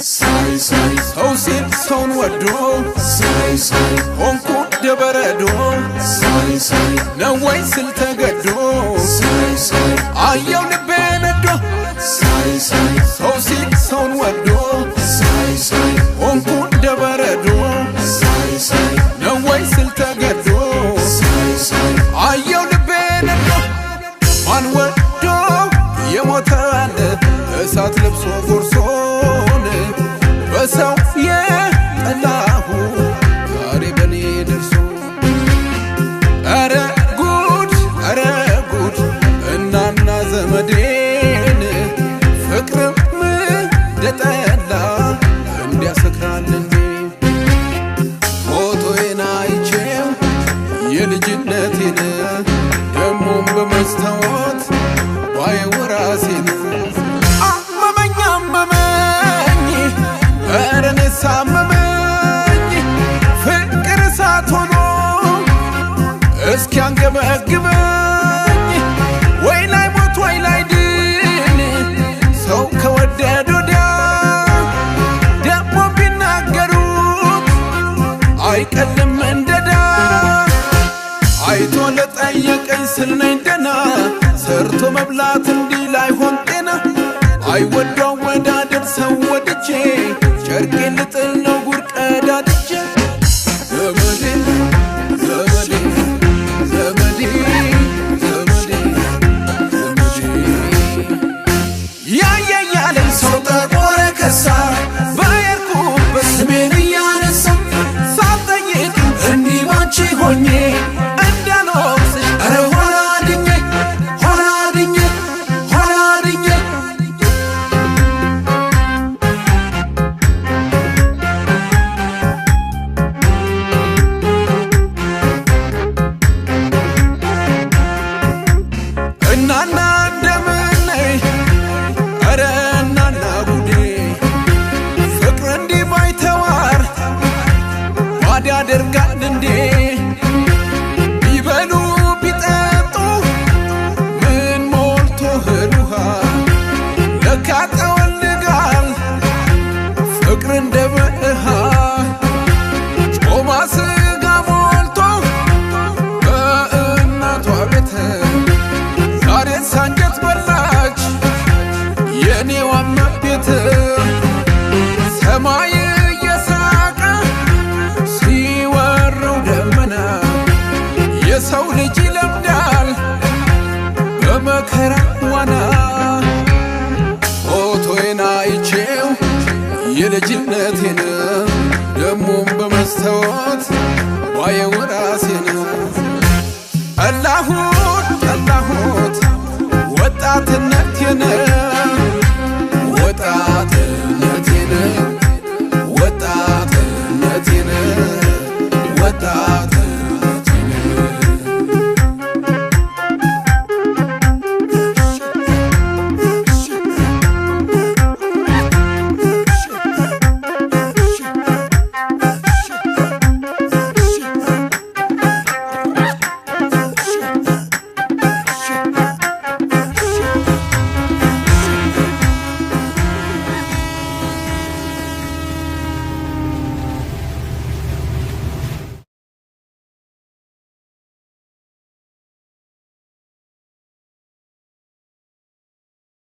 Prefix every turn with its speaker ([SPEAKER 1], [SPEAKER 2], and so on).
[SPEAKER 1] ሳይ ሳይ
[SPEAKER 2] ሰው ሲል ሰውን ወዶ
[SPEAKER 1] ሳይ ሳይ
[SPEAKER 2] ሆንኩ ደበረዶ
[SPEAKER 1] ሳይ ሳይ
[SPEAKER 2] ነው ወይ ስል ተገዶ
[SPEAKER 1] ሳይ ሳይ
[SPEAKER 2] አየው ልቤ ነዶ
[SPEAKER 1] ሳይ ሳይ
[SPEAKER 2] ሰው ሲል ሰውን ወዶ
[SPEAKER 1] ሳይ ሳይ
[SPEAKER 2] ሆንኩ ደበረዶ
[SPEAKER 1] ሳይ ሳይ
[SPEAKER 2] ነው ወይ ስል ተገዶ
[SPEAKER 1] ሳይ ሳይ
[SPEAKER 2] አየው ልቤ ነዶ ማን ወዶ የሞተ አለ እሳት ለብሶ ጎርሶን በሰው የጠላሁ ዛሬ በኔ ደርሶ ኧረ ጉድ እናና ዘመዴን ፍቅርም እንደጠላ እንዲያሰክራል እንዴ ፎቶዬን አይቼው የልጅነቴን ደሞም በመስታወት ባየው ራሴን አመመኝ ኧረ እኔስ አመመኝ ፍቅር እሳት ሆኖ እስኪያንገበግበኝ ወይ ላይ ሞት ወይ ላይ ድል ሰው ከወደድ ወዲያ ደሞ ቢናገሩት አይቀልም እንደዳ አይቶ ለጠየቀኝ ስል ነኝ ደና ሰርቶ መብላት እንዲህ ላይሆን ጤና አይወዶ አወዳደር ሰው ወድጄ ጨርቄን ልጥል ነው ጉር ቀዳድጄ ዘመዴ ዘመዴ ዘመዴ ዘመዴ ዘመዴ ያየያለኝ ሰው ጠቆረ ከሳ በየርኩበት ስሜን እያነሳ ሳትጠይቅ እንዲህ ባንቺ ሆኜ እንዳልወቅስሽ ኧረ ሆና አድኜ እናና እንደምነይ ኧረ እናና ጉዴ ፍቅር እንዲህ ባይተዋር ባድ ያደርጋል እንዴ ቢበሉ ቢጠጡ ምን ሞልቶ እህል ውሃ ለካ ጠወልጋል ፍቅር እንደ በረሃ ጮማ ስጋ ሞልቶ በእናቷ ቤት ዛሬ ሳንጀት በላች የኔዋማ ቤት ሰማይ እየሳቀ ሲወረው ደመና የሰው ልጅ ይለምዳል በመከራ ዋና ፎቶዬን አይቼው የልጅነቴን ደሞም በመስታወት ባየው ራሴን ጠላሁት ወጣትነቴን